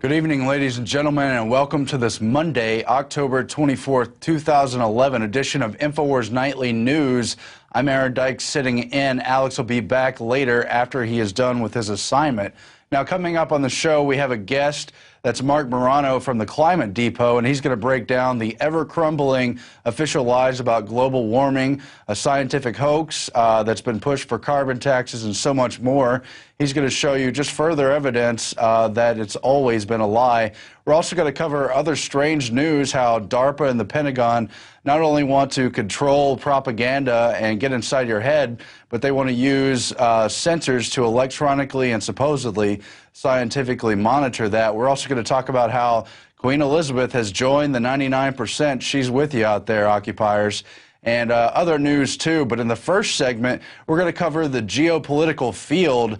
Good evening, ladies and gentlemen, and welcome to this Monday, October 24th, 2011 edition of Infowars Nightly News. I'm Aaron Dykes sitting in. Alex will be back later after he is done with his assignment. Now, coming up on the show, we have a guest. That's Mark Morano from the Climate Depot, and he's going to break down the ever-crumbling official lies about global warming, a scientific hoax that's been pushed for carbon taxes, and so much more. He's going to show you just further evidence that it's always been a lie. We're also going to cover other strange news, how DARPA and the Pentagon not only want to control propaganda and get inside your head, but they want to use sensors to electronically and supposedly scientifically monitor that. We're also going to talk about how Queen Elizabeth has joined the 99%. She's with you out there, occupiers. And other news, too. But in the first segment, we're going to cover the geopolitical field.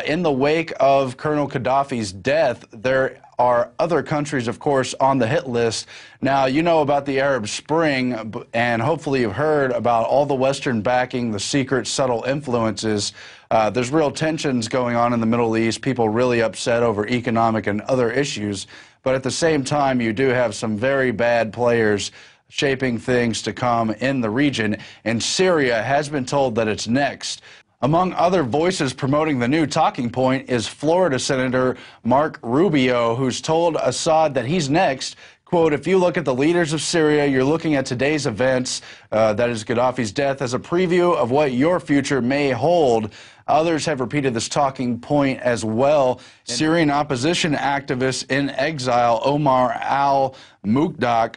In the wake of Colonel Gaddafi's death, there are other countries, of course, on the hit list. Now, you know about the Arab Spring, and hopefully you've heard about all the Western backing, the secret, subtle influences. There's real tensions going on in the Middle East, people really upset over economic and other issues. But at the same time, you do have some very bad players shaping things to come in the region, and Syria has been told that it's next. Among other voices promoting the new talking point is Florida Senator Mark Rubio, who's told Assad that he's next. Quote, if you look at the leaders of Syria, you're looking at today's events, that is Gaddafi's death, as a preview of what your future may hold. Others have repeated this talking point as well. Syrian opposition activist in exile Omar al-Muqdaq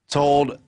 told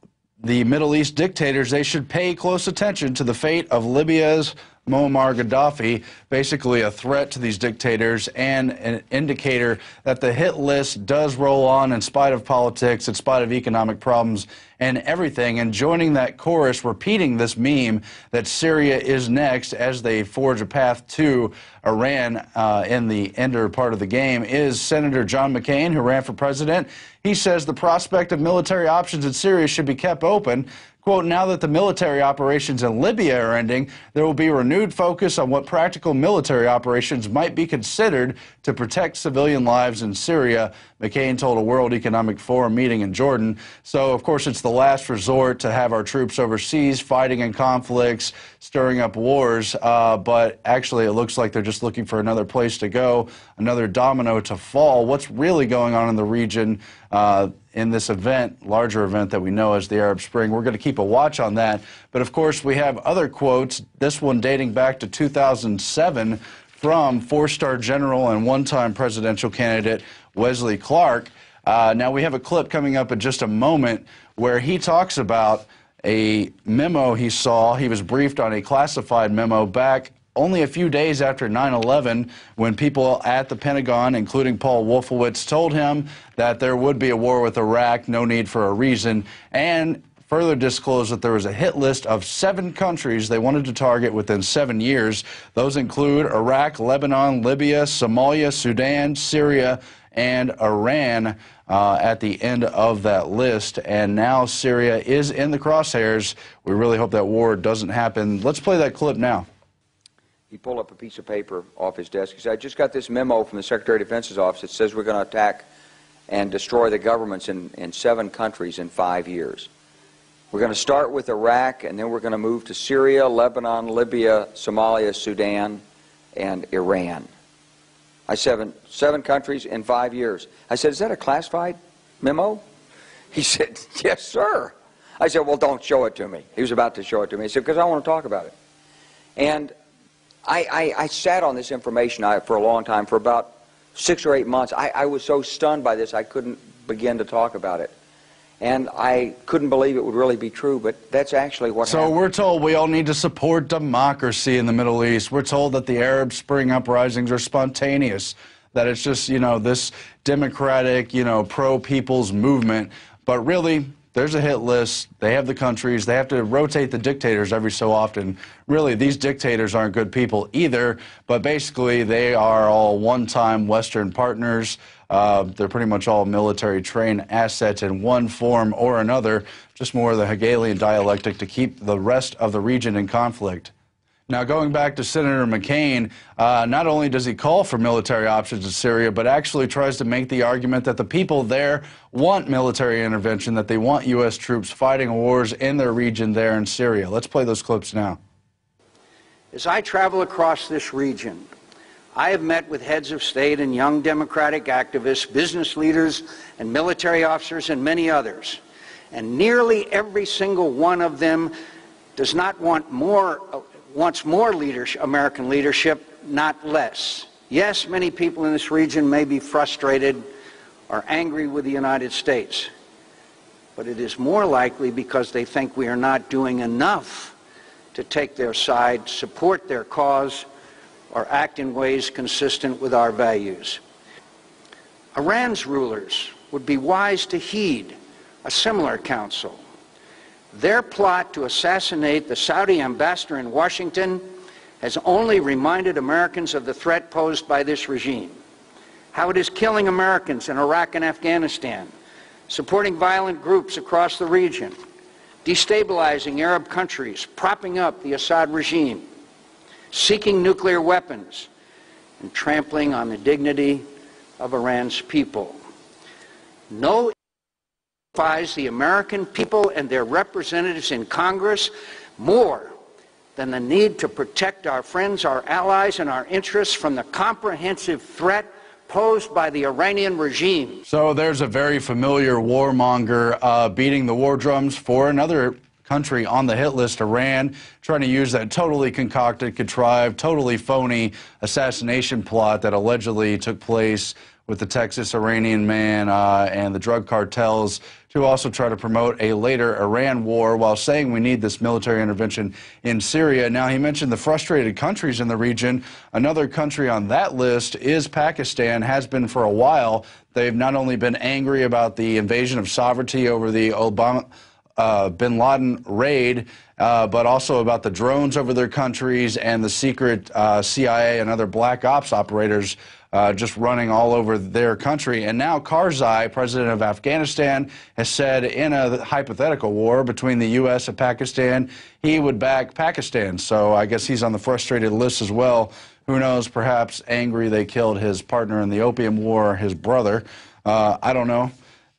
the Middle East dictators they should pay close attention to the fate of Libya's Muammar Gaddafi, basically a threat to these dictators and an indicator that the hit list does roll on in spite of politics, in spite of economic problems and everything. And joining that chorus, repeating this meme that Syria is next as they forge a path to Iran in the ender part of the game, is Senator John McCain, who ran for president. He says the prospect of military options in Syria should be kept open. Quote, now that the military operations in Libya are ending, there will be a renewed focus on what practical military operations might be considered to protect civilian lives in Syria, McCain told a World Economic Forum meeting in Jordan. So, of course, it's the last resort to have our troops overseas fighting in conflicts, stirring up wars, but actually it looks like they're just looking for another place to go, another domino to fall. What's really going on in the region in this event, larger event that we know as the Arab Spring? We're going to keep a watch on that. But, of course, we have other quotes, this one dating back to 2007 from four-star general and one-time presidential candidate Wesley Clark. Now, we have a clip coming up in just a moment where he talks about a memo he saw. He was briefed on a classified memo back only a few days after 9/11, when people at the Pentagon, including Paul Wolfowitz, told him that there would be a war with Iraq, no need for a reason, and further disclosed that there was a hit list of 7 countries they wanted to target within 7 years. Those include Iraq, Lebanon, Libya, Somalia, Sudan, Syria, and Iran at the end of that list. And now Syria is in the crosshairs. We really hope that war doesn't happen. Let's play that clip now. He pulled up a piece of paper off his desk. He said, I just got this memo from the Secretary of Defense's office that says we're going to attack and destroy the governments in 7 countries in 5 years. We're going to start with Iraq, and then we're going to move to Syria, Lebanon, Libya, Somalia, Sudan, and Iran. I said, 7 countries in 5 years. I said, is that a classified memo? He said, yes, sir. I said, well, don't show it to me. He was about to show it to me. He said, because I want to talk about it. And I sat on this information for a long time, for about 6 or 8 months. I was so stunned by this, I couldn't begin to talk about it. And I couldn't believe it would really be true, but that's actually what happened. So we're told we all need to support democracy in the Middle East. We're told that the Arab Spring uprisings are spontaneous, that it's just, this democratic, pro-people's movement. But really, there's a hit list. They have the countries. They have to rotate the dictators every so often. Really, these dictators aren't good people either, but basically they are all one-time Western partners. They're pretty much all military-trained assets in one form or another, just more of the Hegelian dialectic to keep the rest of the region in conflict. Now, going back to Senator McCain, not only does he call for military options in Syria, but actually tries to make the argument that the people there want military intervention, that they want U.S. troops fighting wars in their region there in Syria. Let's play those clips now. As I travel across this region, I have met with heads of state and young democratic activists, business leaders and military officers and many others. And nearly every single one of them does not want wants more leadership, American leadership, not less. Yes, many people in this region may be frustrated or angry with the United States, but it is more likely because they think we are not doing enough to take their side, support their cause, or act in ways consistent with our values. Iran's rulers would be wise to heed a similar counsel. Their plot to assassinate the Saudi ambassador in Washington has only reminded Americans of the threat posed by this regime, how it is killing Americans in Iraq and Afghanistan, supporting violent groups across the region, destabilizing Arab countries, propping up the Assad regime, seeking nuclear weapons, and trampling on the dignity of Iran's people. No defies the American people and their representatives in Congress more than the need to protect our friends, our allies, and our interests from the comprehensive threat posed by the Iranian regime. So there's a very familiar warmonger beating the war drums for another country on the hit list, Iran, trying to use that totally concocted, contrived, totally phony assassination plot that allegedly took place with the Texas Iranian man and the drug cartels to also try to promote a later Iran war while saying we need this military intervention in Syria. Now, he mentioned the frustrated countries in the region. Another country on that list is Pakistan, has been for a while. They've not only been angry about the invasion of sovereignty over the bin Laden raid, but also about the drones over their countries and the secret CIA and other black ops operators just running all over their country. And now Karzai, president of Afghanistan, has said in a hypothetical war between the U.S. and Pakistan, he would back Pakistan. So I guess he's on the frustrated list as well. Who knows, perhaps angry they killed his partner in the Opium War, his brother. I don't know.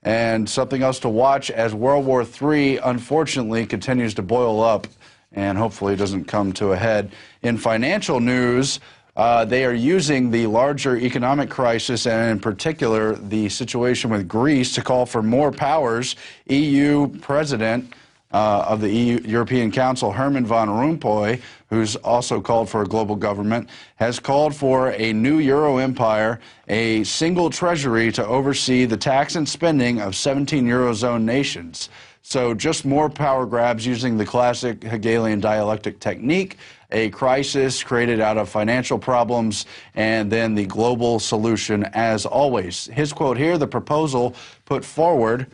And something else to watch as World War III, unfortunately, continues to boil up and hopefully doesn't come to a head. In financial news, they are using the larger economic crisis and in particular the situation with Greece to call for more powers. EU President of the European Council, Herman Van Rompuy, who's also called for a global government, has called for a new Euro empire, a single treasury to oversee the tax and spending of 17 Eurozone nations. So just more power grabs using the classic Hegelian dialectic technique, a crisis created out of financial problems, and then the global solution as always. His quote here, the proposal put forward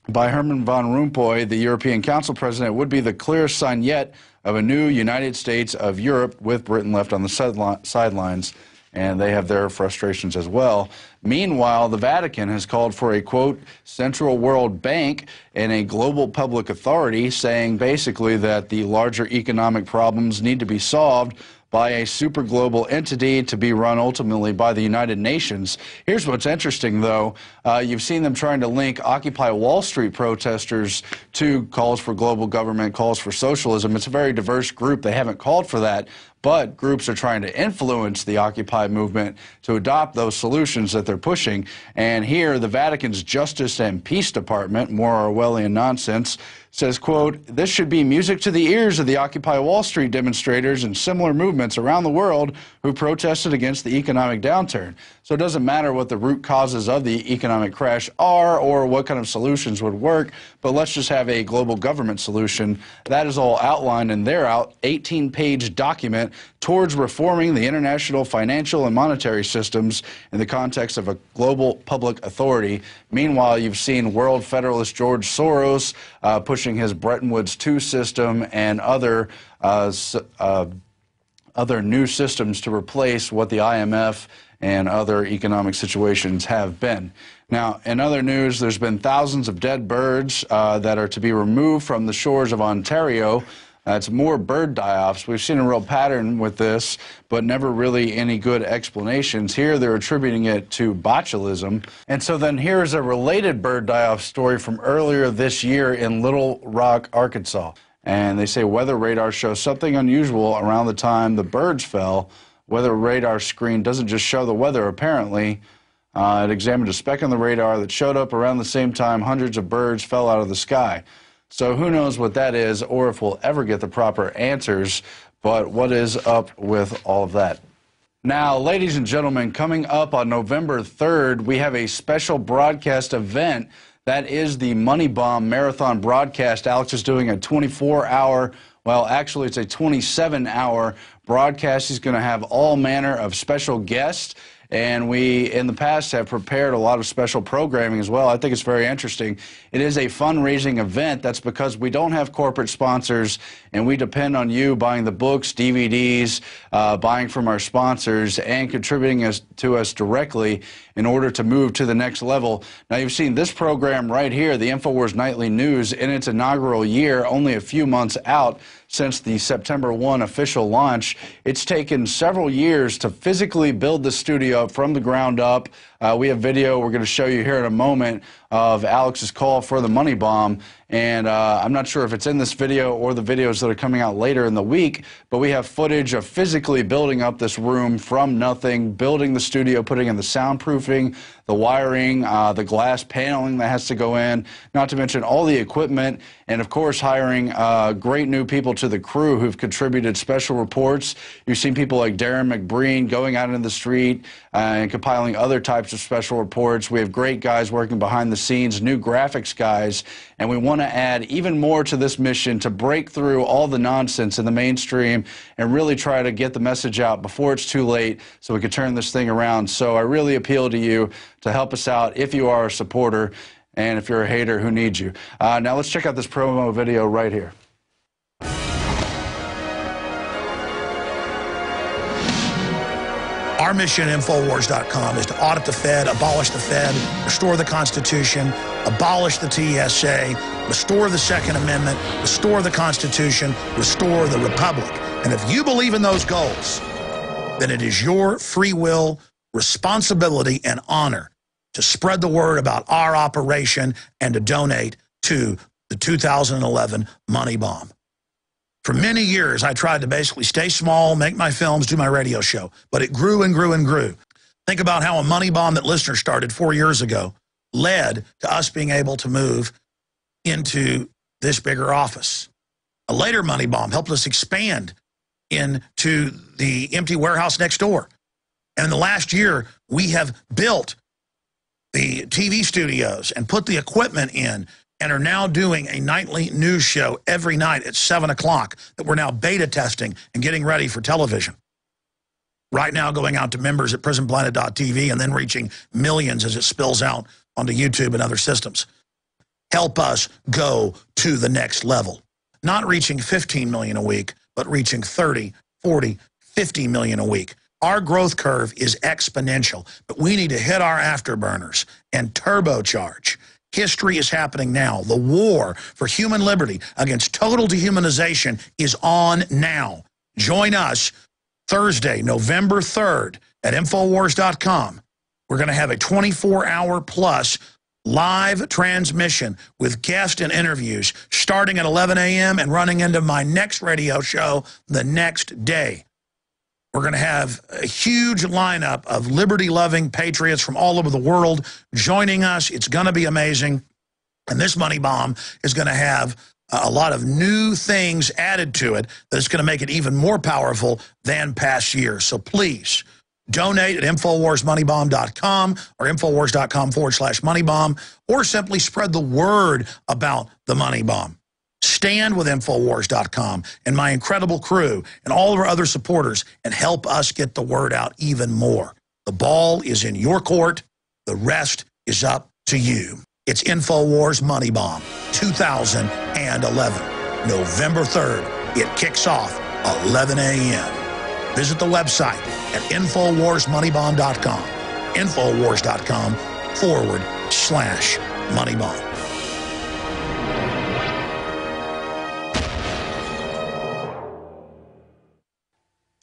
by Herman Van Rompuy, the European Council president, would be the clearest sign yet of a new United States of Europe with Britain left on the sidelines, and they have their frustrations as well. Meanwhile, the Vatican has called for a, quote, central world bank and a global public authority, saying basically that the larger economic problems need to be solved by a super global entity to be run ultimately by the United Nations. Here's what's interesting, though. You've seen them trying to link Occupy Wall Street protesters to calls for global government, calls for socialism. It's a very diverse group. They haven't called for that. but groups are trying to influence the Occupy movement to adopt those solutions that they're pushing. And here, the Vatican's Justice and Peace Department, more Orwellian nonsense, says, quote, "This should be music to the ears of the Occupy Wall Street demonstrators and similar movements around the world who protested against the economic downturn." So it doesn't matter what the root causes of the economic crash are or what kind of solutions would work, but let's just have a global government solution. That is all outlined in their 18-page document towards reforming the international financial and monetary systems in the context of a global public authority. Meanwhile, you've seen World Federalist George Soros pushing his Bretton Woods II system and other new systems to replace what the IMF and other economic situations have been. Now, in other news, there's been thousands of dead birds that are to be removed from the shores of Ontario. It's more bird die-offs. We've seen a real pattern with this, but never really any good explanations. Here, they're attributing it to botulism. And so then here's a related bird die-off story from earlier this year in Little Rock, Arkansas. And they say weather radar shows something unusual around the time the birds fell. Weather radar screen doesn't just show the weather, apparently. It examined a speck on the radar that showed up around the same time hundreds of birds fell out of the sky. So who knows what that is or if we'll ever get the proper answers, but what is up with all of that? Now, ladies and gentlemen, coming up on November 3rd, we have a special broadcast event. That is the Money Bomb Marathon broadcast. Alex is doing a 24-hour, well, actually it's a 27-hour broadcast. He's going to have all manner of special guests. And we, in the past, have prepared a lot of special programming as well. I think it's very interesting. It is a fundraising event. That's because we don't have corporate sponsors, and we depend on you buying the books, DVDs, buying from our sponsors, and contributing to us directly in order to move to the next level. Now, you've seen this program right here, the Infowars Nightly News, in its inaugural year, only a few months out since the September 1 official launch. It's taken several years to physically build the studio from the ground up. We have video we're going to show you here in a moment of Alex's call for the Money Bomb. And I'm not sure if it's in this video or the videos that are coming out later in the week, but we have footage of physically building up this room from nothing, building the studio, putting in the soundproofing, the wiring, the glass paneling that has to go in, not to mention all the equipment, and of course hiring great new people to the crew who've contributed special reports. You've seen people like Darren McBreen going out into the street and compiling other types of special reports. We have great guys working behind the scenes, new graphics guys, and we want to add even more to this mission to break through all the nonsense in the mainstream and really try to get the message out before it's too late so we can turn this thing around. So I really appeal to you to help us out if you are a supporter, and if you're a hater, who needs you. Now let's check out this promo video right here. Our mission at Infowars.com is to audit the Fed, abolish the Fed, restore the Constitution, abolish the TSA, restore the Second Amendment, restore the Constitution, restore the Republic. And if you believe in those goals, then it is your free will, responsibility, and honor to spread the word about our operation and to donate to the 2011 Money Bomb. For many years, I tried to basically stay small, make my films, do my radio show, but it grew and grew and grew. Think about how a Money Bomb that listeners started 4 years ago led to us being able to move into this bigger office. A later Money Bomb helped us expand into the empty warehouse next door. And in the last year, we have built the TV studios and put the equipment in and are now doing a nightly news show every night at 7 o'clock that we're now beta testing and getting ready for television. Right now going out to members at prisonplanet.tv and then reaching millions as it spills out onto YouTube and other systems. Help us go to the next level. Not reaching 15 million a week, but reaching 30, 40, 50 million a week. Our growth curve is exponential, but we need to hit our afterburners and turbocharge. History is happening now. The war for human liberty against total dehumanization is on now. Join us Thursday, November 3rd at Infowars.com. We're going to have a 24-hour plus live transmission with guests and interviews starting at 11 a.m. and running into my next radio show the next day. We're going to have a huge lineup of liberty-loving patriots from all over the world joining us. It's going to be amazing. And this money bomb is going to have a lot of new things added to it that is going to make it even more powerful than past years. So please donate at InfoWarsMoneyBomb.com or Infowars.com/moneybomb, or simply spread the word about the money bomb. Stand with Infowars.com and my incredible crew and all of our other supporters and help us get the word out even more. The ball is in your court. The rest is up to you. It's Infowars Money Bomb 2011, November 3rd. It kicks off 11 a.m. Visit the website at InfoWarsMoneyBomb.com, Infowars.com/moneybomb.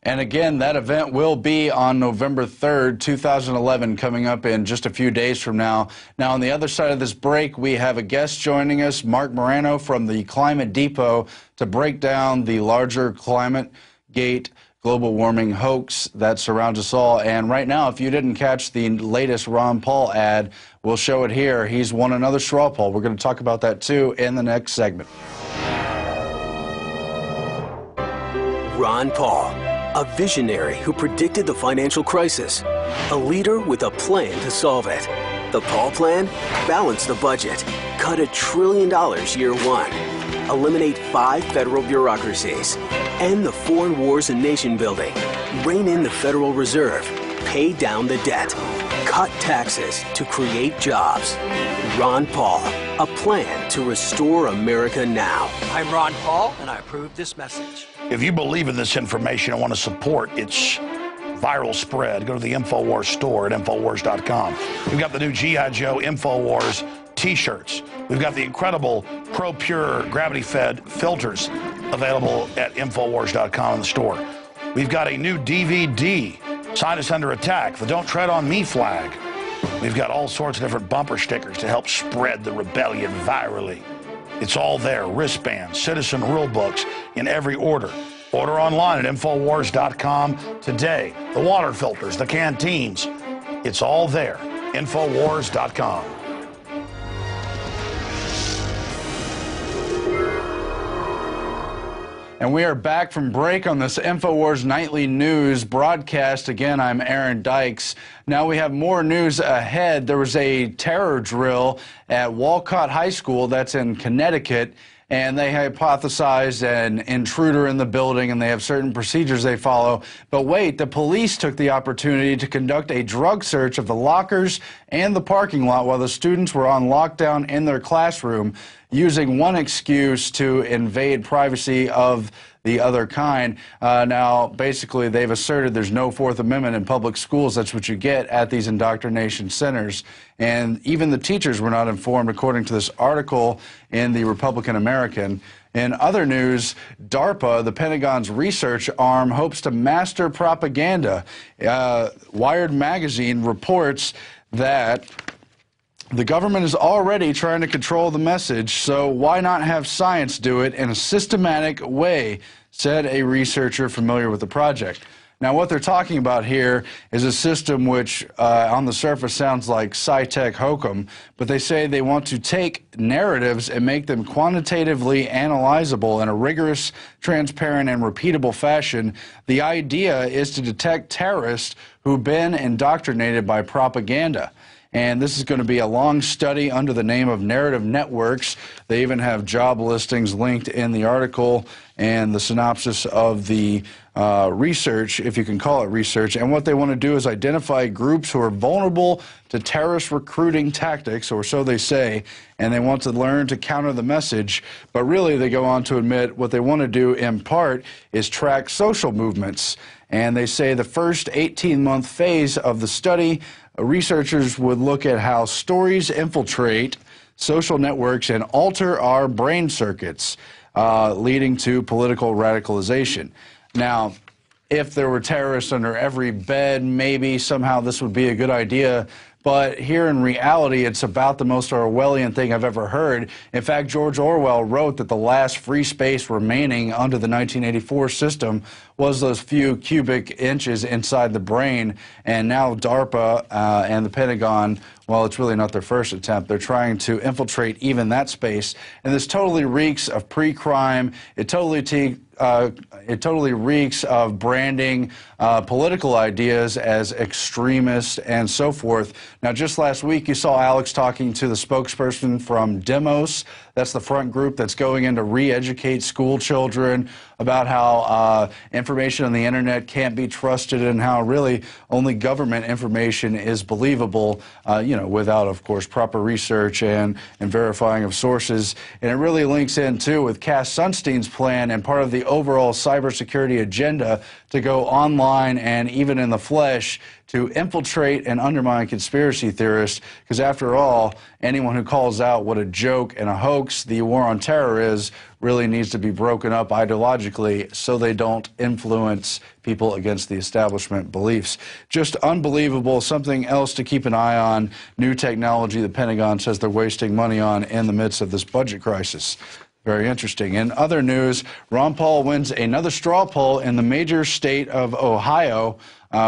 And again, that event will be on November 3rd, 2011, coming up in just a few days from now. Now, on the other side of this break, we have a guest joining us, Mark Morano from the Climate Depot, to break down the larger climate gate global warming hoax that surrounds us all. And right now, if you didn't catch the latest Ron Paul ad, we'll show it here. He's won another straw poll. We're going to talk about that, too, in the next segment. Ron Paul, a visionary who predicted the financial crisis, a leader with a plan to solve it. The Paul plan? Balance the budget, cut $1 trillion year one, eliminate 5 federal bureaucracies, end the foreign wars and nation building, rein in the Federal Reserve, pay down the debt, cut taxes to create jobs. Ron Paul, a plan to restore America now. I'm Ron Paul, and I approve this message. If you believe in this information and want to support its viral spread, go to the Infowars store at Infowars.com. We've got the new G.I. Joe Infowars t-shirts. We've got the incredible Pro Pure gravity-fed filters available at Infowars.com in the store. We've got a new DVD, Scientists Under Attack, the Don't Tread on Me flag. We've got all sorts of different bumper stickers to help spread the rebellion virally. It's all there, wristbands, citizen rule books in every order. Order online at Infowars.com today. The water filters, the canteens, it's all there. Infowars.com. And we are back from break on this Infowars Nightly News broadcast. Again, I'm Aaron Dykes. Now we have more news ahead. There was a terror drill at Walcott High School, that's in Connecticut, and they hypothesized an intruder in the building, and they have certain procedures they follow. But wait, the police took the opportunity to conduct a drug search of the lockers and the parking lot while the students were on lockdown in their classroom, using one excuse to invade privacy of the other kind. Now, basically, they've asserted there's no Fourth Amendment in public schools. That's what you get at these indoctrination centers. And even the teachers were not informed, according to this article in the Republican American. In other news, DARPA, the Pentagon's research arm, hopes to master propaganda. Wired magazine reports that the government is already trying to control the message, so why not have science do it in a systematic way, said a researcher familiar with the project. Now, what they're talking about here is a system which, on the surface, sounds like sci-tech hokum, but they say they want to take narratives and make them quantitatively analyzable in a rigorous, transparent, and repeatable fashion. The idea is to detect terrorists who've been indoctrinated by propaganda. And this is going to be a long study under the name of narrative networks. They even have job listings linked in the article and the synopsis of the research, if you can call it research. And what they want to do is identify groups who are vulnerable to terrorist recruiting tactics, or so they say, and they want to learn to counter the message. But really, they go on to admit what they want to do in part is track social movements. And they say the first 18-month phase of the study, researchers would look at how stories infiltrate social networks and alter our brain circuits, leading to political radicalization. Now, if there were terrorists under every bed, maybe somehow this would be a good idea. But here in reality, it's about the most Orwellian thing I've ever heard. In fact, George Orwell wrote that the last free space remaining under the 1984 system was those few cubic inches inside the brain. And now DARPA and the Pentagon, well, it's really not their first attempt. They're trying to infiltrate even that space. And this totally reeks of pre-crime. It totally reeks of branding political ideas as extremist and so forth. Now, just last week, you saw Alex talking to the spokesperson from Demos. That's the front group that's going in to re-educate school children about how information on the internet can't be trusted and how really only government information is believable, you know, without, of course, proper research and verifying of sources. And it really links in, too, with Cass Sunstein's plan and part of the overall cybersecurity agenda to go online and even in the flesh to infiltrate and undermine conspiracy theorists, because after all, anyone who calls out what a joke and a hoax the war on terror is really needs to be broken up ideologically so they don't influence people against the establishment beliefs. Just unbelievable. Something else to keep an eye on. New technology the Pentagon says they're wasting money on in the midst of this budget crisis. Very interesting. In other news, Ron Paul wins another straw poll in the major state of Ohio,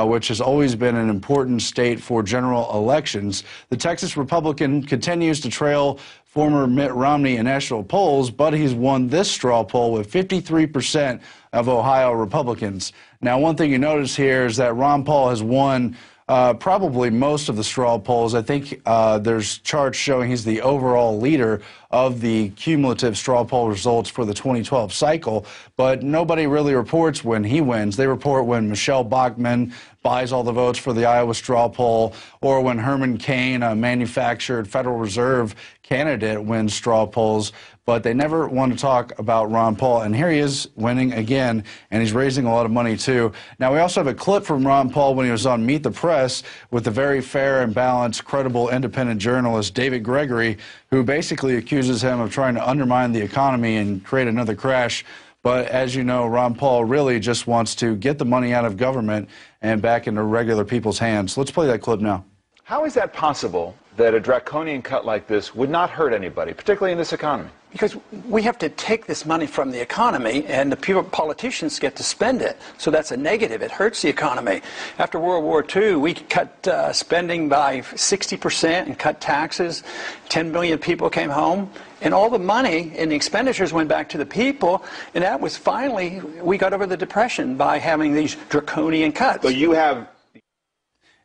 which has always been an important state for general elections. The Texas Republican continues to trail former Mitt Romney in national polls, but he's won this straw poll with 53% of Ohio Republicans. Now, one thing you notice here is that Ron Paul has won probably most of the straw polls. I think there's charts showing he's the overall leader of the cumulative straw poll results for the 2012 cycle, but nobody really reports when he wins. They report when Michelle Bachmann buys all the votes for the Iowa straw poll, or when Herman Cain, a manufactured Federal Reserve candidate, wins straw polls, but they never want to talk about Ron Paul. And here he is winning again, and he's raising a lot of money, too. Now, we also have a clip from Ron Paul when he was on Meet the Press with the very fair and balanced, credible, independent journalist David Gregory, who basically accuses him of trying to undermine the economy and create another crash. But as you know, Ron Paul really just wants to get the money out of government and back into regular people's hands. Let's play that clip now. How is that possible that a draconian cut like this would not hurt anybody, particularly in this economy? Because we have to take this money from the economy, and the politicians get to spend it. So that's a negative. It hurts the economy. After World War II, we cut spending by 60% and cut taxes. 10 million people came home, and all the money and the expenditures went back to the people, and that was finally, we got over the Depression by having these draconian cuts. So you have...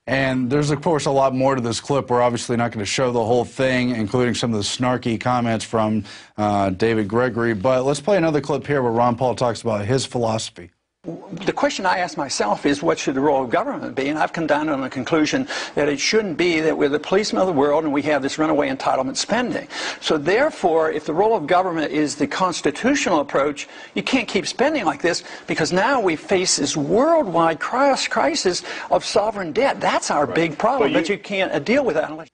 And there's, of course, a lot more to this clip. We're obviously not going to show the whole thing, including some of the snarky comments from David Gregory. But let's play another clip here where Ron Paul talks about his philosophy. The question I ask myself is, what should the role of government be? And I've come down to the conclusion that it shouldn't be that we're the policemen of the world and we have this runaway entitlement spending. So therefore, if the role of government is the constitutional approach, you can't keep spending like this, because now we face this worldwide crisis of sovereign debt. That's our big problem, but you can't deal with that unless...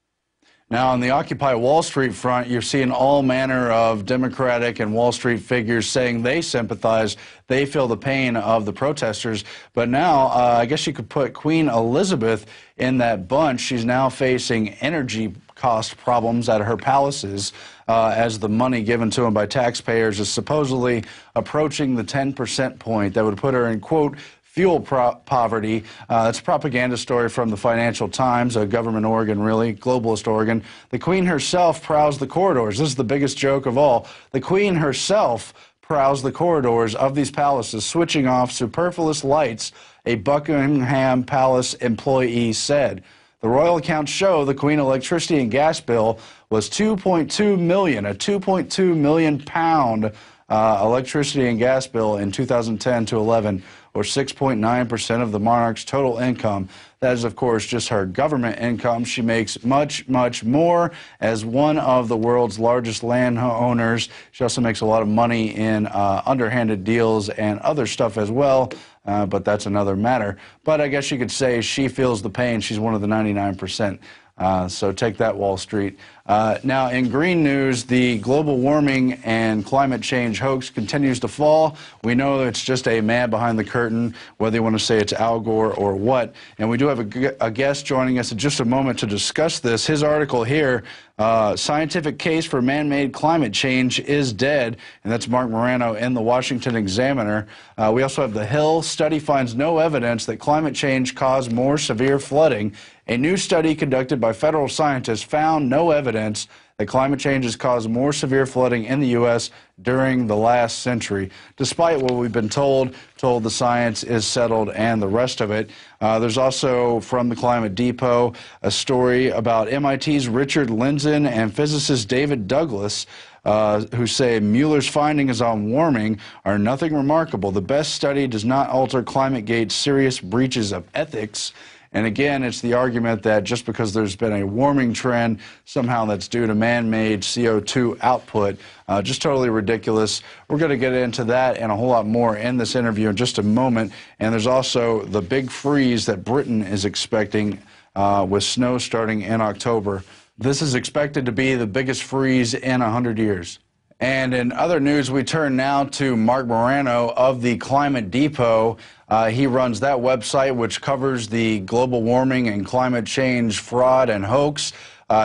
Now, on the Occupy Wall Street front, you're seeing all manner of Democratic and Wall Street figures saying they sympathize, they feel the pain of the protesters. But now, I guess you could put Queen Elizabeth in that bunch. She's now facing energy cost problems at her palaces as the money given to them by taxpayers is supposedly approaching the 10% point. That would put her in, quote, fuel poverty. That's a propaganda story from the Financial Times, a government organ, really, globalist organ. The Queen herself prowls the corridors. This is the biggest joke of all. The Queen herself prowls the corridors of these palaces, switching off superfluous lights, a Buckingham Palace employee said. The royal accounts show the Queen electricity and gas bill was $2.2 million, a £2.2 million pound electricity and gas bill in 2010 to 11, or 6.9% of the monarch's total income. That is, of course, just her government income. She makes much, much more as one of the world's largest landowners. She also makes a lot of money in underhanded deals and other stuff as well, but that's another matter. But I guess you could say she feels the pain. She's one of the 99%. So take that, Wall Street. Now, in green news, the global warming and climate change hoax continues to fall. We know it's just a man behind the curtain, whether you want to say it's Al Gore or what. And we do have a guest joining us in just a moment to discuss this. His article here, Scientific Case for Man-Made Climate Change is Dead, and that's Mark Morano in the Washington Examiner. We also have The Hill. Study finds no evidence that climate change caused more severe flooding. A new study conducted by federal scientists found no evidence that climate change has caused more severe flooding in the U.S. during the last century, despite what we've been told the science is settled and the rest of it. There's also, from the Climate Depot, a story about MIT's Richard Lindzen and physicist David Douglas, who say Mueller's findings on warming are nothing remarkable. The best study does not alter ClimateGate's serious breaches of ethics. And again, it's the argument that just because there's been a warming trend, somehow that's due to man-made CO2 output. Just totally ridiculous. We're going to get into that and a whole lot more in this interview in just a moment. And there's also the big freeze that Britain is expecting with snow starting in October. This is expected to be the biggest freeze in 100 years. And in other news, we turn now to Mark Morano of the Climate Depot. He runs that website, which covers the global warming and climate change fraud and hoax.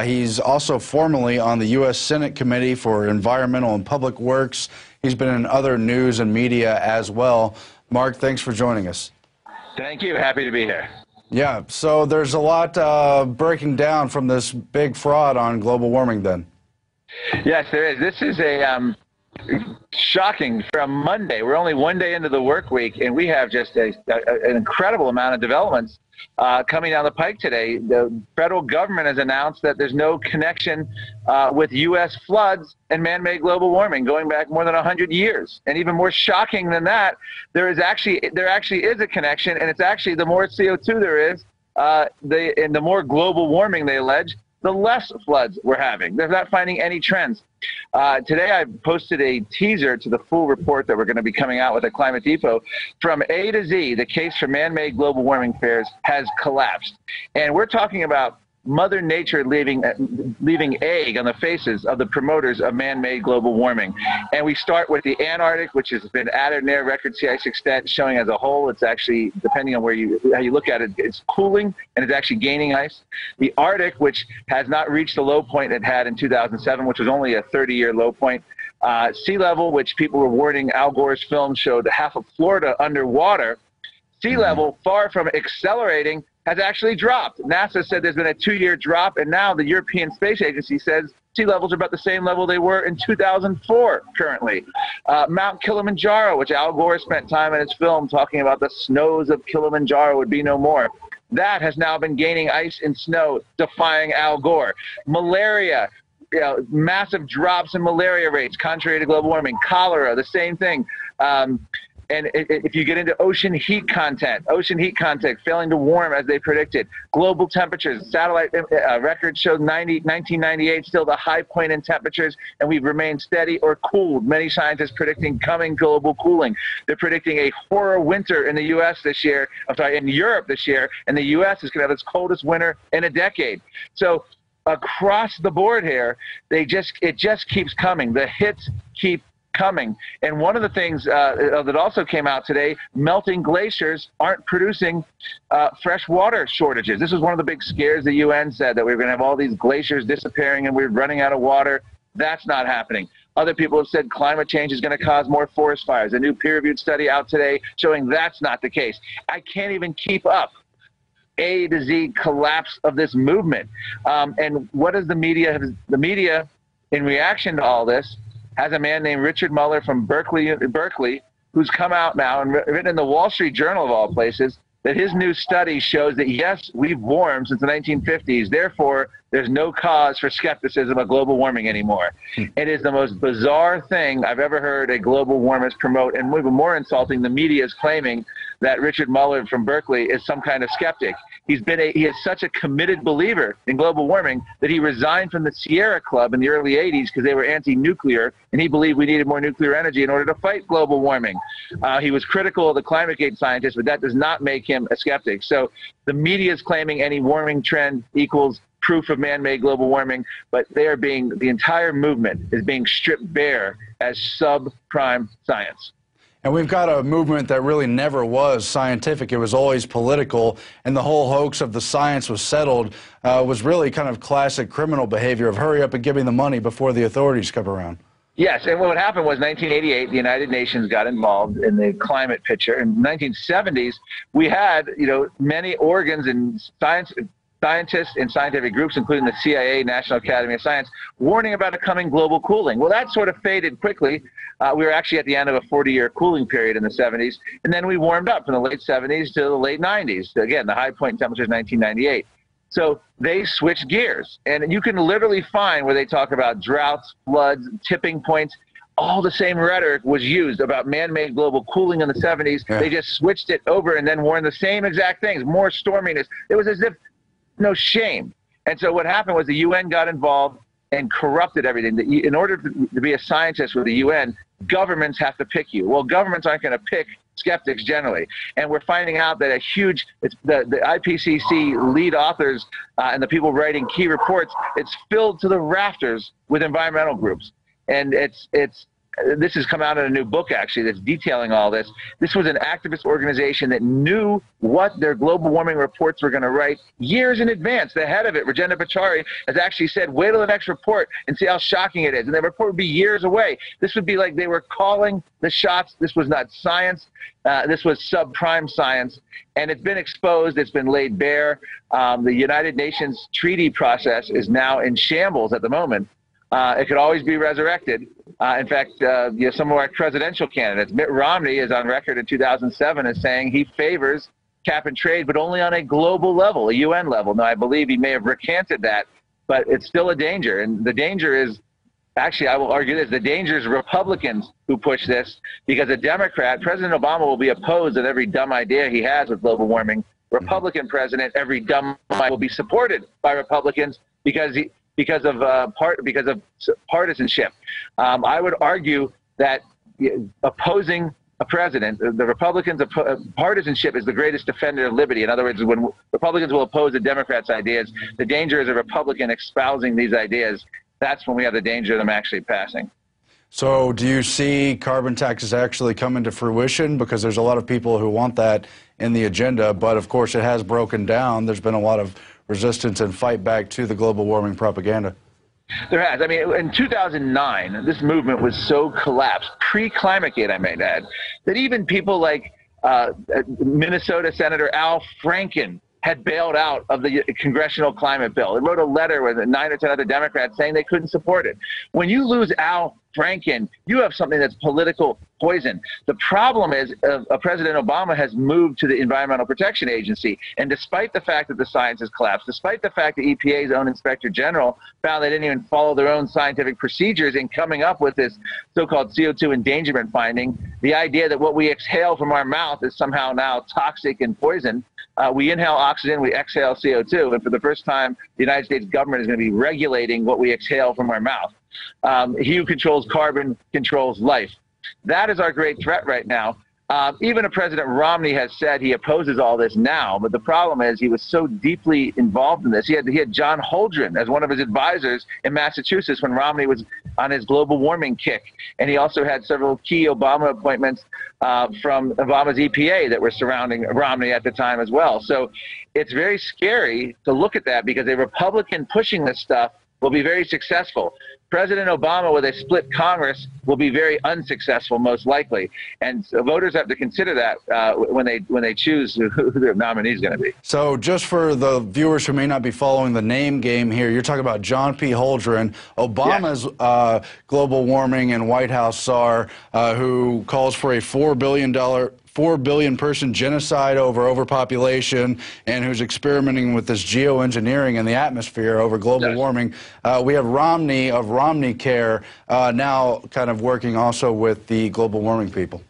He's also formerly on the U.S. Senate Committee for Environmental and Public Works. He's been in other news and media as well. Mark, thanks for joining us. Thank you. Happy to be here. Yeah, so there's a lot breaking down from this big fraud on global warming then. Yes, there is. This is a shocking from Monday. We're only one day into the work week, and we have just an incredible amount of developments coming down the pike today. The federal government has announced that there's no connection with U.S. floods and man-made global warming going back more than 100 years. And even more shocking than that, there actually is a connection, and it's actually the more CO2 there is, and the more global warming they allege, the less floods we're having. They're not finding any trends. Today I posted a teaser to the full report that we're going to be coming out with at Climate Depot. From A to Z, the case for man-made global warming fears has collapsed. And we're talking about Mother Nature leaving egg on the faces of the promoters of man-made global warming. And we start with the Antarctic, which has been at or near record sea ice extent, showing as a whole it's actually, depending on how you look at it, it's cooling and it's actually gaining ice. The Arctic, which has not reached the low point it had in 2007, which was only a 30-year low point. Sea level, which people were warning, Al Gore's film showed half of Florida underwater. Sea level, far from accelerating, has actually dropped. NASA said there's been a 2-year drop, and now the European Space Agency says sea levels are about the same level they were in 2004 currently. Mount Kilimanjaro, which Al Gore spent time in his film talking about the snows of Kilimanjaro would be no more. That has now been gaining ice and snow, defying Al Gore. Malaria, massive drops in malaria rates, contrary to global warming. Cholera, the same thing. And if you get into ocean heat content failing to warm as they predicted. Global temperatures, satellite records showed 1998 still the high point in temperatures, and we've remained steady or cooled. Many scientists predicting coming global cooling. They're predicting a horror winter in the U.S. this year. In Europe this year, and the U.S. is going to have its coldest winter in a decade. So across the board here, it just keeps coming. The hits keep coming. And one of the things that also came out today, melting glaciers aren't producing fresh water shortages. This was one of the big scares the UN said, that we were going to have all these glaciers disappearing and we're running out of water. That's not happening. Other people have said climate change is going to cause more forest fires. A new peer-reviewed study out today showing that's not the case. I can't even keep up. A to Z collapse of this movement. And what does the media, in reaction to all this, has a man named Richard Muller from Berkeley, who's come out now and written in the Wall Street Journal of all places that his new study shows that, yes, we've warmed since the 1950s. Therefore, there's no cause for skepticism of global warming anymore. It is the most bizarre thing I've ever heard a global warmist promote. And even more insulting, the media is claiming that Richard Muller from Berkeley is some kind of skeptic. He is such a committed believer in global warming that he resigned from the Sierra Club in the early 80s because they were anti-nuclear, and he believed we needed more nuclear energy in order to fight global warming. He was critical of the ClimateGate scientists, but that does not make him a skeptic. So the media is claiming any warming trend equals proof of man-made global warming, but the entire movement is being stripped bare as subprime science. And we've got a movement that really never was scientific. It was always political, and the whole hoax of the science was settled was really kind of classic criminal behavior of hurry up and give me the money before the authorities come around. Yes, and what happened was 1988, the United Nations got involved in the climate picture. In the 1970s, we had, many organs and scientists and scientific groups, including the CIA, National Academy of Science, warning about a coming global cooling. Well, that sort of faded quickly. We were actually at the end of a 40-year cooling period in the 70s, and then we warmed up from the late 70s to the late 90s. Again, the high point in temperature is 1998. So they switched gears, and you can literally find where they talk about droughts, floods, tipping points. All the same rhetoric was used about man-made global cooling in the 70s. Yeah. They just switched it over and then warned the same exact things, more storminess. It was as if no shame. And so what happened was the UN got involved and corrupted everything. In order to be a scientist with the UN, governments have to pick you. Well, governments aren't going to pick skeptics generally. And we're finding out that the IPCC lead authors and the people writing key reports, it's filled to the rafters with environmental groups. And this has come out in a new book, actually, that's detailing all this. This was an activist organization that knew what their global warming reports were going to write years in advance. The head of it, Rajendra Pachauri, has actually said, wait till the next report and see how shocking it is. And the report would be years away. This would be like they were calling the shots. This was not science. This was subprime science. And it's been exposed. It's been laid bare. The United Nations treaty process is now in shambles at the moment. It could always be resurrected. In fact, some of our presidential candidates, Mitt Romney is on record in 2007 as saying he favors cap and trade, but only on a global level, a UN level. Now, I believe he may have recanted that, but it's still a danger. And the danger is, actually, I will argue this, the danger is Republicans who push this, because a Democrat, President Obama, will be opposed to every dumb idea he has with global warming. Republican president, every dumb idea will be supported by Republicans because of partisanship. I would argue that opposing a president, the Republicans' partisanship is the greatest defender of liberty. In other words, when Republicans will oppose the Democrats' ideas, the danger is a Republican espousing these ideas. That's when we have the danger of them actually passing. So do you see carbon taxes actually coming to fruition? Because there's a lot of people who want that in the agenda, but of course it has broken down. There's been a lot of resistance and fight back to the global warming propaganda. There has. I mean, in 2009, this movement was so collapsed, pre-ClimateGate, I might add, that even people like Minnesota Senator Al Franken had bailed out of the congressional climate bill. They wrote a letter with 9 or 10 other Democrats saying they couldn't support it. When you lose Al Franken, you have something that's political poison. The problem is President Obama has moved to the Environmental Protection Agency, and despite the fact that the science has collapsed, despite the fact that EPA's own Inspector General found they didn't even follow their own scientific procedures in coming up with this so-called CO2 endangerment finding, the idea that what we exhale from our mouth is somehow now toxic and poison. We inhale oxygen, we exhale CO2, and for the first time, the United States government is going to be regulating what we exhale from our mouth. He who controls carbon controls life. That is our great threat right now. Even President Romney has said he opposes all this now, but the problem is he was so deeply involved in this. He had John Holdren as one of his advisors in Massachusetts when Romney was on his global warming kick. And he also had several key Obama appointments from Obama's EPA that were surrounding Romney at the time as well. So it's very scary to look at that, because a Republican pushing this stuff will be very successful. President Obama, with a split Congress, will be very unsuccessful, most likely. And so voters have to consider that when they choose who their nominee is going to be. So just for the viewers who may not be following the name game here, you're talking about John P. Holdren, Obama's global warming and White House czar, who calls for a $4 billion person genocide over overpopulation, and who's experimenting with this geoengineering in the atmosphere over global warming. We have Romney of Romney Care now kind of working also with the global warming people.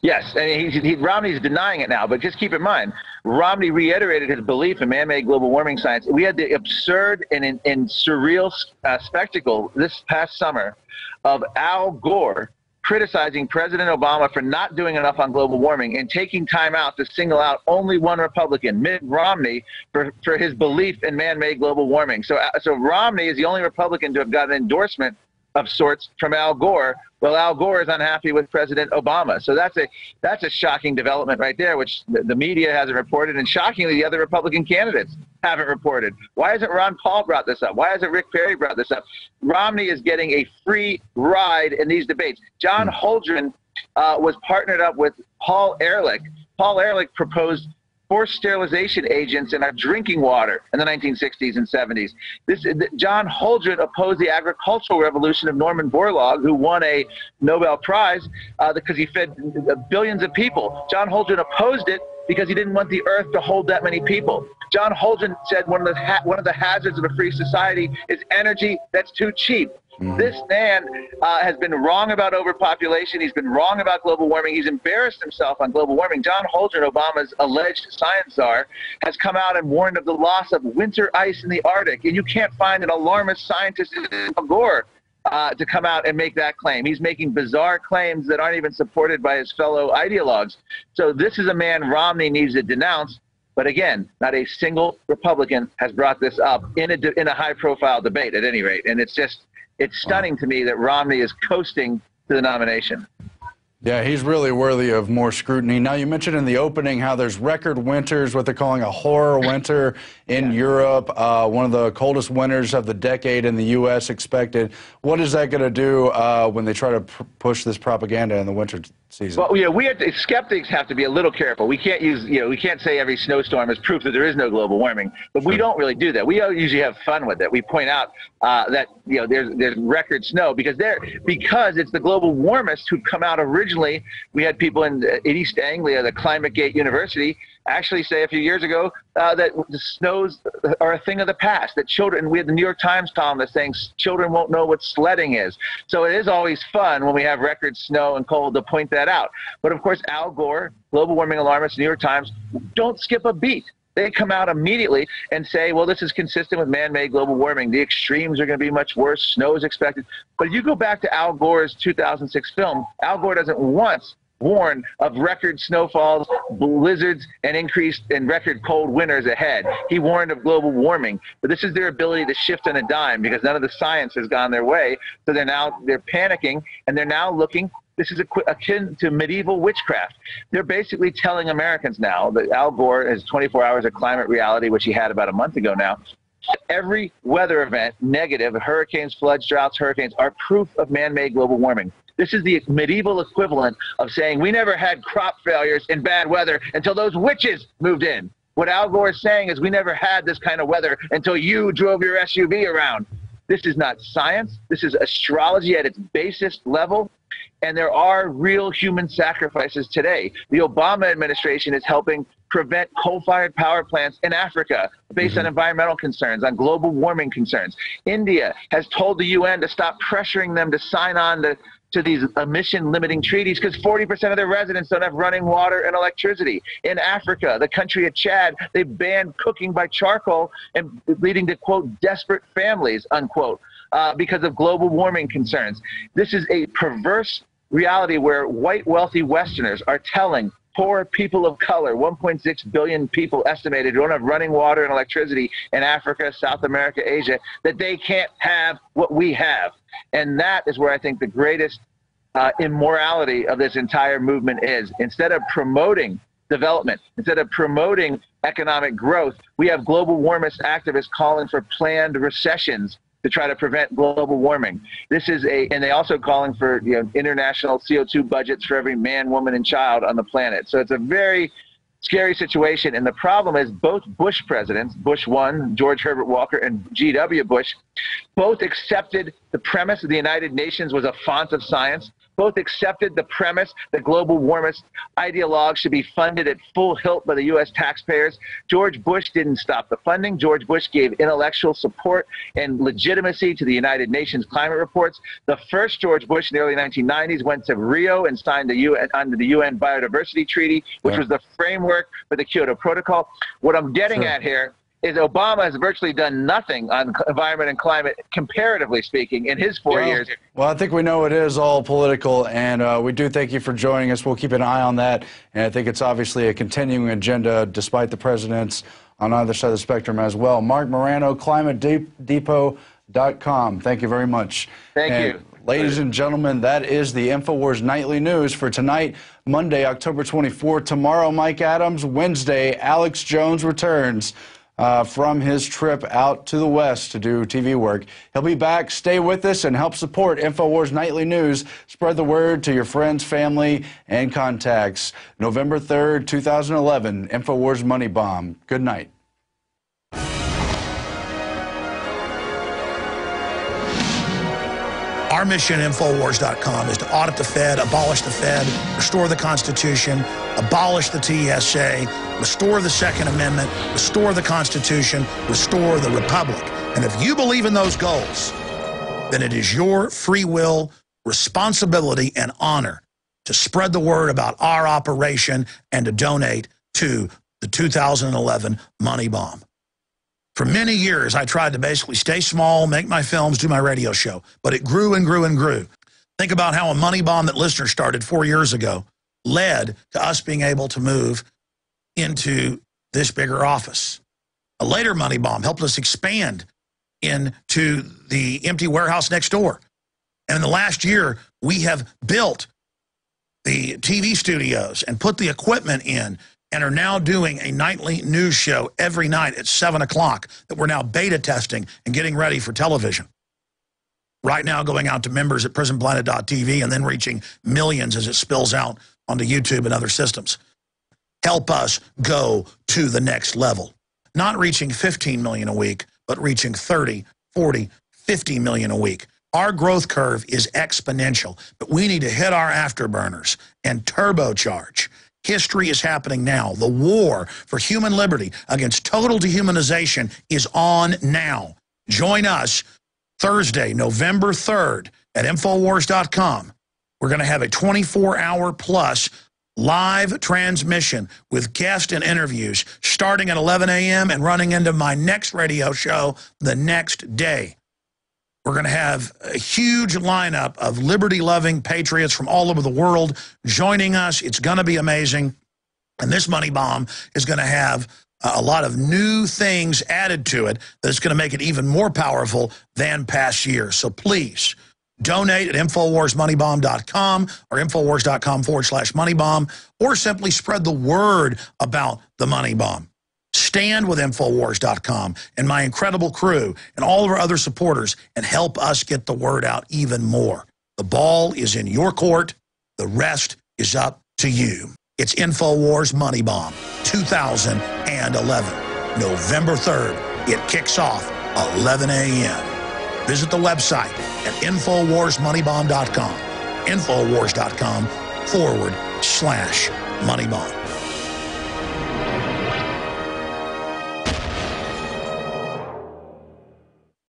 Yes, and Romney's denying it now, but just keep in mind, Romney reiterated his belief in man-made global warming science. We had the absurd and surreal spectacle this past summer of Al Gore criticizing President Obama for not doing enough on global warming and taking time out to single out only one Republican, Mitt Romney, for his belief in man-made global warming. So Romney is the only Republican to have gotten an endorsement of sorts from Al Gore. Well, Al Gore is unhappy with President Obama. So that's a shocking development right there, which the media hasn't reported, and shockingly, the other Republican candidates haven't reported. Why hasn't Ron Paul brought this up? Why hasn't Rick Perry brought this up? Romney is getting a free ride in these debates. John Holdren was partnered up with Paul Ehrlich. Paul Ehrlich proposed forced sterilization agents in our drinking water in the 1960s and 70s. John Holdren opposed the agricultural revolution of Norman Borlaug, who won a Nobel Prize because he fed billions of people. John Holdren opposed it because he didn't want the earth to hold that many people. John Holdren said one of the hazards of a free society is energy that's too cheap. This man has been wrong about overpopulation. He's been wrong about global warming. He's embarrassed himself on global warming. John Holdren, Obama's alleged science czar, has come out and warned of the loss of winter ice in the Arctic. And you can't find an alarmist scientist in Al Gore to come out and make that claim. He's making bizarre claims that aren't even supported by his fellow ideologues. So this is a man Romney needs to denounce. But again, not a single Republican has brought this up in a high-profile debate at any rate. And it's stunning to me that Romney is coasting to the nomination. Yeah, he's really worthy of more scrutiny. Now, you mentioned in the opening how there's record winters, what they're calling a horror winter in Europe, one of the coldest winters of the decade in the U.S. expected. What is that going to do when they try to push this propaganda in the winter season? Well, skeptics have to be a little careful. We can't use, we can't say every snowstorm is proof that there is no global warming, but we don't really do that. We usually have fun with it. We point out that there's record snow because it's the global warmists who've come out originally. We had people in East Anglia, the ClimateGate University, actually say a few years ago that the snows are a thing of the past, that children, and we had the New York Times columnist saying children won't know what sledding is. So it is always fun when we have record snow and cold to point that out. But of course, Al Gore, global warming alarmist, New York Times, don't skip a beat. They come out immediately and say, well, this is consistent with man-made global warming. The extremes are going to be much worse. Snow is expected. But if you go back to Al Gore's 2006 film, Al Gore doesn't once warn of record snowfalls, blizzards, and increased and record cold winters ahead. He warned of global warming. But this is their ability to shift on a dime because none of the science has gone their way. So they're panicking, and they're now looking. This is akin to medieval witchcraft. They're basically telling Americans now that Al Gore has 24 hours of climate reality, which he had about a month ago now. Every weather event, negative, hurricanes, floods, droughts, hurricanes, are proof of man-made global warming. This is the medieval equivalent of saying we never had crop failures and bad weather until those witches moved in. What Al Gore is saying is we never had this kind of weather until you drove your SUV around. This is not science. This is astrology at its basest level. And there are real human sacrifices today. The Obama administration is helping prevent coal-fired power plants in Africa based on environmental concerns, on global warming concerns. India has told the UN to stop pressuring them to sign on to these emission-limiting treaties because 40% of their residents don't have running water and electricity. In Africa, the country of Chad, they banned cooking by charcoal and leading to, quote, desperate families, unquote, because of global warming concerns. This is a perverse reality where white wealthy Westerners are telling poor people of color, 1.6 billion people estimated who don't have running water and electricity in Africa, South America, Asia, that they can't have what we have. And that is where I think the greatest immorality of this entire movement is. Instead of promoting development, instead of promoting economic growth, we have global warmist activists calling for planned recessions to try to prevent global warming. And they also calling for international CO2 budgets for every man, woman, and child on the planet. So it's a very scary situation. And the problem is both Bush presidents, Bush 1, George Herbert Walker, and G.W. Bush, both accepted the premise that the United Nations was a font of science. Both accepted the premise that global warmist ideologues should be funded at full hilt by the U.S. taxpayers. George Bush didn't stop the funding. George Bush gave intellectual support and legitimacy to the United Nations climate reports. The first George Bush in the early 1990s went to Rio and signed under the UN Biodiversity Treaty, which was the framework for the Kyoto Protocol. What I'm getting at here is Obama has virtually done nothing on environment and climate, comparatively speaking, in his 4 years. Well, I think we know it is all political, and we do thank you for joining us. We'll keep an eye on that, and I think it's obviously a continuing agenda, despite the presidents on either side of the spectrum as well. Mark Morano, ClimateDepot.com. Thank you very much. Thank you. Ladies and gentlemen, that is the Infowars Nightly News for tonight, Monday, October 24th. Tomorrow, Mike Adams. Wednesday, Alex Jones returns from his trip out to the West to do TV work. He'll be back. Stay with us and help support Infowars Nightly News. Spread the word to your friends, family, and contacts. November 3rd, 2011, Infowars Money Bomb. Good night. Our mission at Infowars.com is to audit the Fed, abolish the Fed, restore the Constitution, abolish the TSA, restore the Second Amendment, restore the Constitution, restore the Republic. And if you believe in those goals, then it is your free will, responsibility, and honor to spread the word about our operation and to donate to the 2011 Money Bomb. For many years, I tried to basically stay small, make my films, do my radio show, but it grew and grew and grew. Think about how a money bomb that listeners started 4 years ago led to us being able to move into this bigger office. A later money bomb helped us expand into the empty warehouse next door. And in the last year, we have built the TV studios and put the equipment in and are now doing a nightly news show every night at 7 o'clock that we're now beta testing and getting ready for television. Right now going out to members at prisonplanet.tv and then reaching millions as it spills out onto YouTube and other systems. Help us go to the next level. Not reaching 15 million a week, but reaching 30, 40, 50 million a week. Our growth curve is exponential, but we need to hit our afterburners and turbocharge. History is happening now. The war for human liberty against total dehumanization is on now. Join us Thursday, November 3rd at Infowars.com. We're going to have a 24-hour plus live transmission with guests and interviews starting at 11 a.m. and running into my next radio show the next day. We're going to have a huge lineup of liberty-loving patriots from all over the world joining us. It's going to be amazing. And this money bomb is going to have a lot of new things added to it that's going to make it even more powerful than past years. So please donate at InfowarsMoneyBomb.com or Infowars.com/moneybomb, or simply spread the word about the money bomb. Stand with Infowars.com and my incredible crew and all of our other supporters and help us get the word out even more. The ball is in your court. The rest is up to you. It's Infowars Money Bomb 2011, November 3rd. It kicks off 11 a.m. Visit the website at InfowarsMoneyBomb.com, Infowars.com/moneybomb.